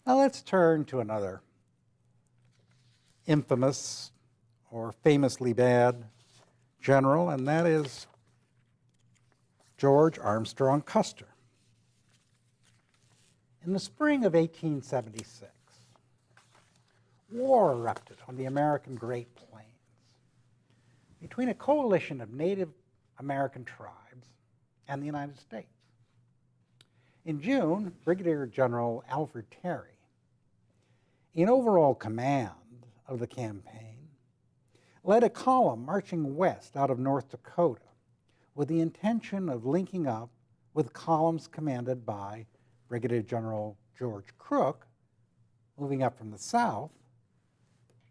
Now let's turn to another infamous or famously bad general, and that is George Armstrong Custer. In the spring of 1876, war erupted on the American Great Plains between a coalition of Native American tribes and the United States. In June, Brigadier General Alfred Terry, in overall command of the campaign, led a column marching west out of North Dakota with the intention of linking up with columns commanded by Brigadier General George Crook, moving up from the south,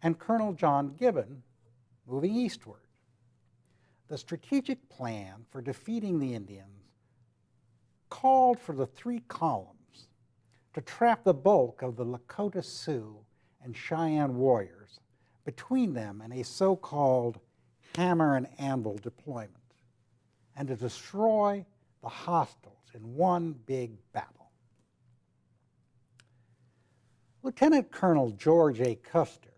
and Colonel John Gibbon, moving eastward. The strategic plan for defeating the Indians called for the three columns to trap the bulk of the Lakota Sioux and Cheyenne warriors between them in a so-called hammer and anvil deployment, and to destroy the hostiles in one big battle. Lieutenant Colonel George A. Custer,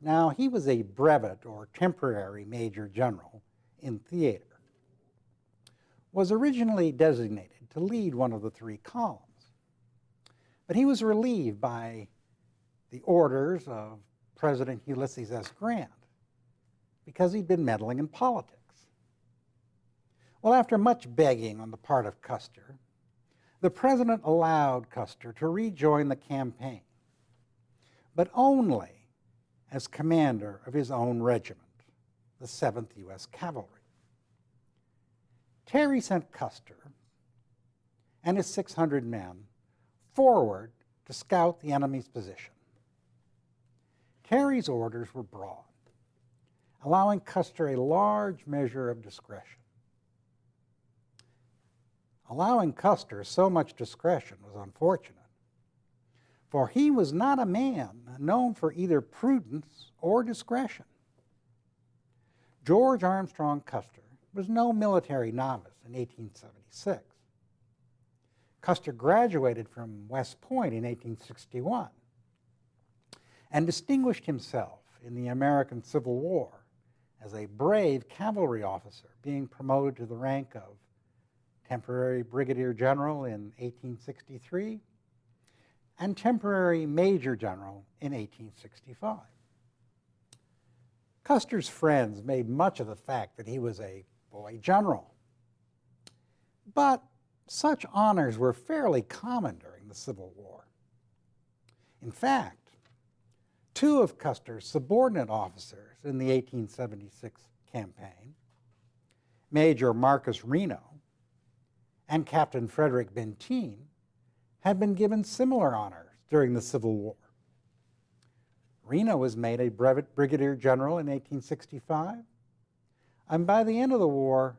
now he was a brevet or temporary major general in theater, was originally designated to lead one of the three columns, but he was relieved by the orders of President Ulysses S. Grant because he'd been meddling in politics. Well, after much begging on the part of Custer, the president allowed Custer to rejoin the campaign, but only as commander of his own regiment, the 7th U.S. Cavalry. Terry sent Custer and his 600 men forward to scout the enemy's position. Terry's orders were broad, allowing Custer a large measure of discretion. Allowing Custer so much discretion was unfortunate, for he was not a man known for either prudence or discretion. George Armstrong Custer was no military novice in 1876. Custer graduated from West Point in 1861 and distinguished himself in the American Civil War as a brave cavalry officer, being promoted to the rank of temporary brigadier general in 1863 and temporary major general in 1865. Custer's friends made much of the fact that he was a boy general, but such honors were fairly common during the Civil War. In fact, two of Custer's subordinate officers in the 1876 campaign, Major Marcus Reno and Captain Frederick Benteen, had been given similar honors during the Civil War. Reno was made a brevet brigadier general in 1865, and by the end of the war,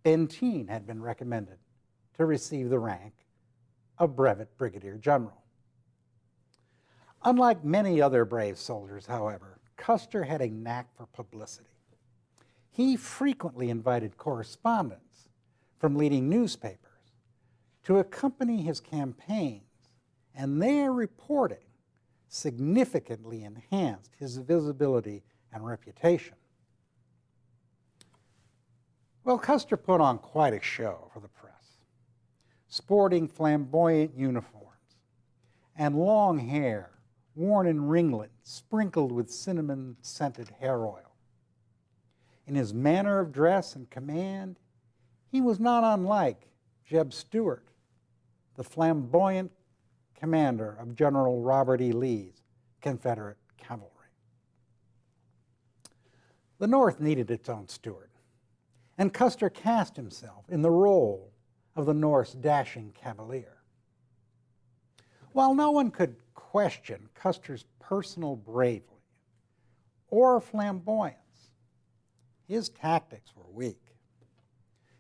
Benteen had been recommended to receive the rank of brevet brigadier general. Unlike many other brave soldiers, however, Custer had a knack for publicity. He frequently invited correspondents from leading newspapers to accompany his campaigns, and their reporting significantly enhanced his visibility and reputation. Well, Custer put on quite a show for the press, sporting flamboyant uniforms and long hair worn in ringlets sprinkled with cinnamon-scented hair oil. In his manner of dress and command, he was not unlike Jeb Stuart, the flamboyant commander of General Robert E. Lee's Confederate cavalry. The North needed its own Stuart, and Custer cast himself in the role of the North's dashing cavalier. While no one could question Custer's personal bravery or flamboyance, his tactics were weak.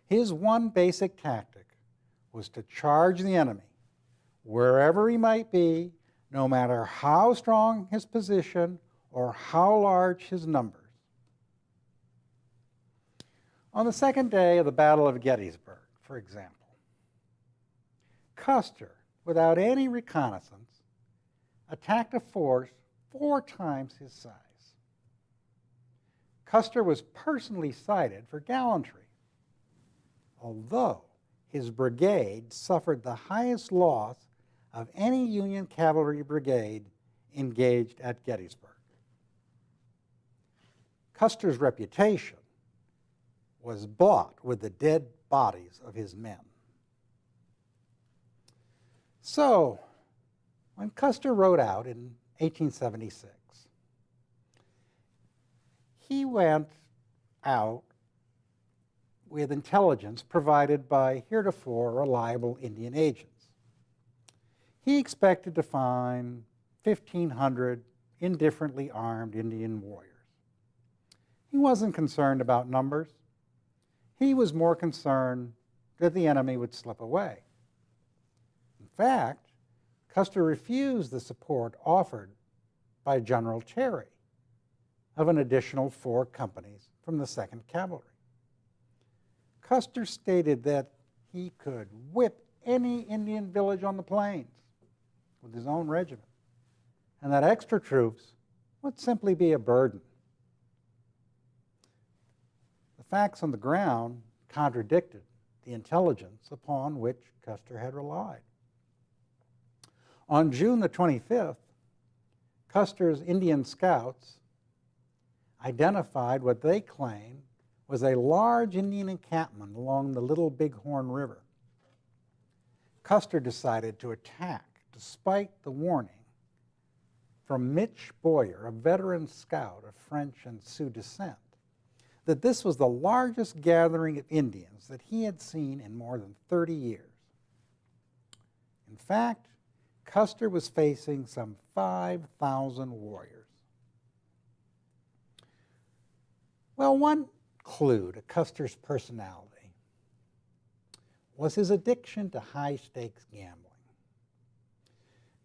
His one basic tactic was to charge the enemy wherever he might be, no matter how strong his position or how large his numbers. On the second day of the Battle of Gettysburg, for example, Custer, without any reconnaissance, attacked a force 4 times his size. Custer was personally cited for gallantry, although his brigade suffered the highest loss of any Union cavalry brigade engaged at Gettysburg. Custer's reputation was bought with the dead bodies of his men. So, when Custer rode out in 1876, he went out with intelligence provided by heretofore reliable Indian agents. He expected to find 1,500 indifferently armed Indian warriors. He wasn't concerned about numbers. He was more concerned that the enemy would slip away. In fact, Custer refused the support offered by General Terry of an additional 4 companies from the 2nd Cavalry. Custer stated that he could whip any Indian village on the plains with his own regiment, and that extra troops would simply be a burden. The facts on the ground contradicted the intelligence upon which Custer had relied. On June the 25th, Custer's Indian scouts identified what they claimed was a large Indian encampment along the Little Bighorn River. Custer decided to attack despite the warning from Mitch Boyer, a veteran scout of French and Sioux descent, that this was the largest gathering of Indians that he had seen in more than 30 years. In fact, Custer was facing some 5,000 warriors. Well, one clue to Custer's personality was his addiction to high-stakes gambling.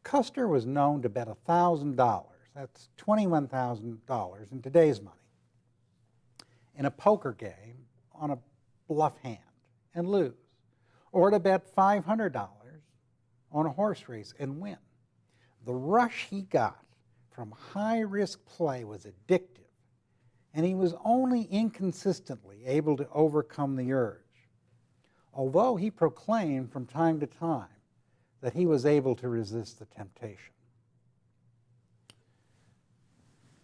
Custer was known to bet $1,000, that's $21,000 in today's money, in a poker game on a bluff hand and lose, or to bet $500 on a horse race and win. The rush he got from high-risk play was addictive, and he was only inconsistently able to overcome the urge, although he proclaimed from time to time that he was able to resist the temptation.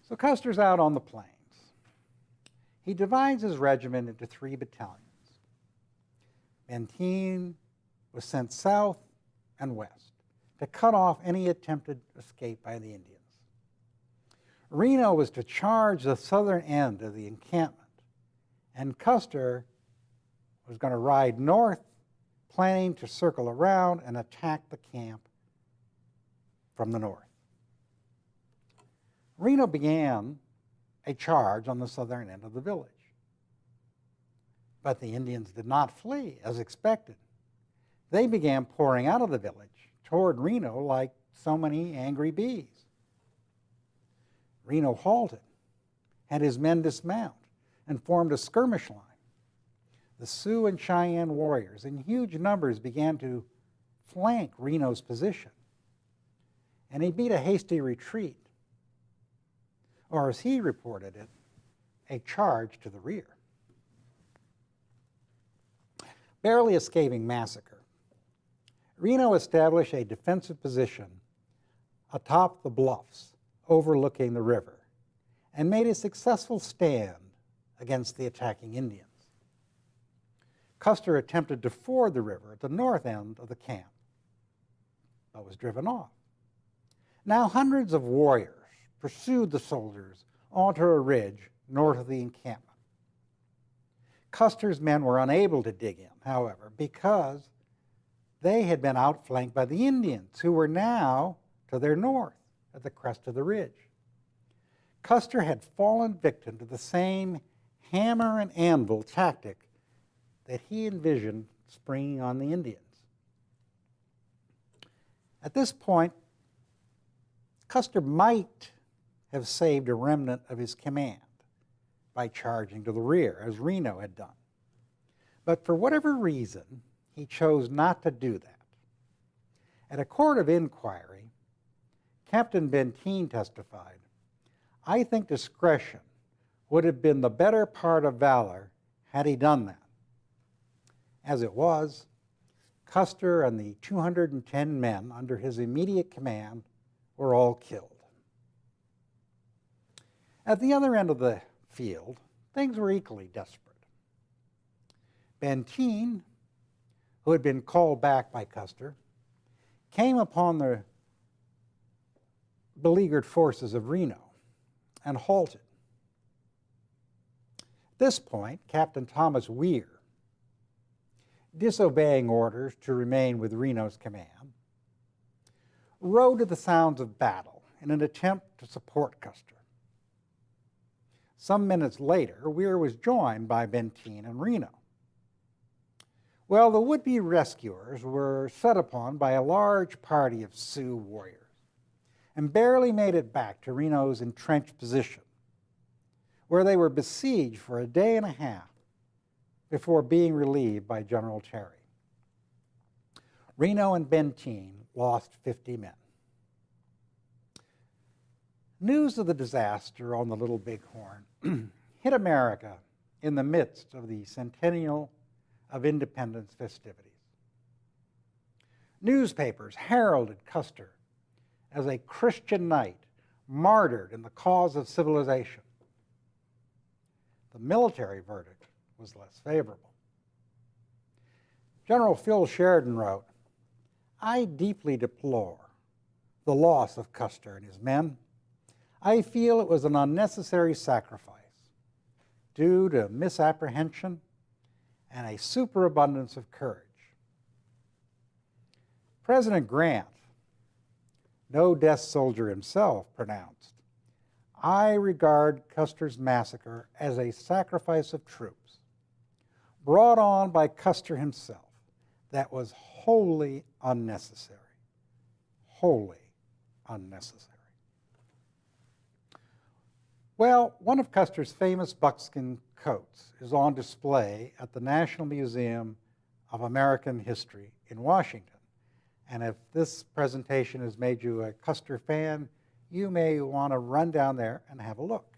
So Custer's out on the plains. He divides his regiment into 3 battalions. Benteen was sent south and west to cut off any attempted escape by the Indians. Reno was to charge the southern end of the encampment, and Custer was going to ride north, planning to circle around and attack the camp from the north. Reno began a charge on the southern end of the village, but the Indians did not flee as expected. They began pouring out of the village toward Reno like so many angry bees. Reno halted, had his men dismount, and formed a skirmish line. The Sioux and Cheyenne warriors in huge numbers began to flank Reno's position, and he beat a hasty retreat, or as he reported it, a charge to the rear. Barely escaping massacre, Reno established a defensive position atop the bluffs overlooking the river and made a successful stand against the attacking Indians. Custer attempted to ford the river at the north end of the camp, but was driven off. Now hundreds of warriors pursued the soldiers onto a ridge north of the encampment. Custer's men were unable to dig in, however, because they had been outflanked by the Indians, who were now to their north at the crest of the ridge. Custer had fallen victim to the same hammer and anvil tactic that he envisioned springing on the Indians. At this point, Custer might have saved a remnant of his command by charging to the rear, as Reno had done. But for whatever reason, he chose not to do that. At a court of inquiry, Captain Benteen testified, "I think discretion would have been the better part of valor had he done that." As it was, Custer and the 210 men under his immediate command were all killed. At the other end of the field, things were equally desperate. Benteen, who had been called back by Custer, came upon the beleaguered forces of Reno and halted. At this point, Captain Thomas Weir, disobeying orders to remain with Reno's command, rode to the sounds of battle in an attempt to support Custer. Some minutes later, Weir was joined by Benteen and Reno. Well, the would-be rescuers were set upon by a large party of Sioux warriors and barely made it back to Reno's entrenched position, where they were besieged for a day and a half before being relieved by General Terry. Reno and Benteen lost 50 men. News of the disaster on the Little Bighorn hit America in the midst of the centennial of independence festivities. Newspapers heralded Custer as a Christian knight martyred in the cause of civilization. The military verdict was less favorable. General Phil Sheridan wrote, "I deeply deplore the loss of Custer and his men. I feel it was an unnecessary sacrifice due to misapprehension and a superabundance of courage." President Grant, no death soldier himself, pronounced, "I regard Custer's massacre as a sacrifice of troops brought on by Custer himself that was wholly unnecessary." Wholly unnecessary. Well, one of Custer's famous buckskin coats is on display at the National Museum of American History in Washington. And if this presentation has made you a Custer fan, you may want to run down there and have a look.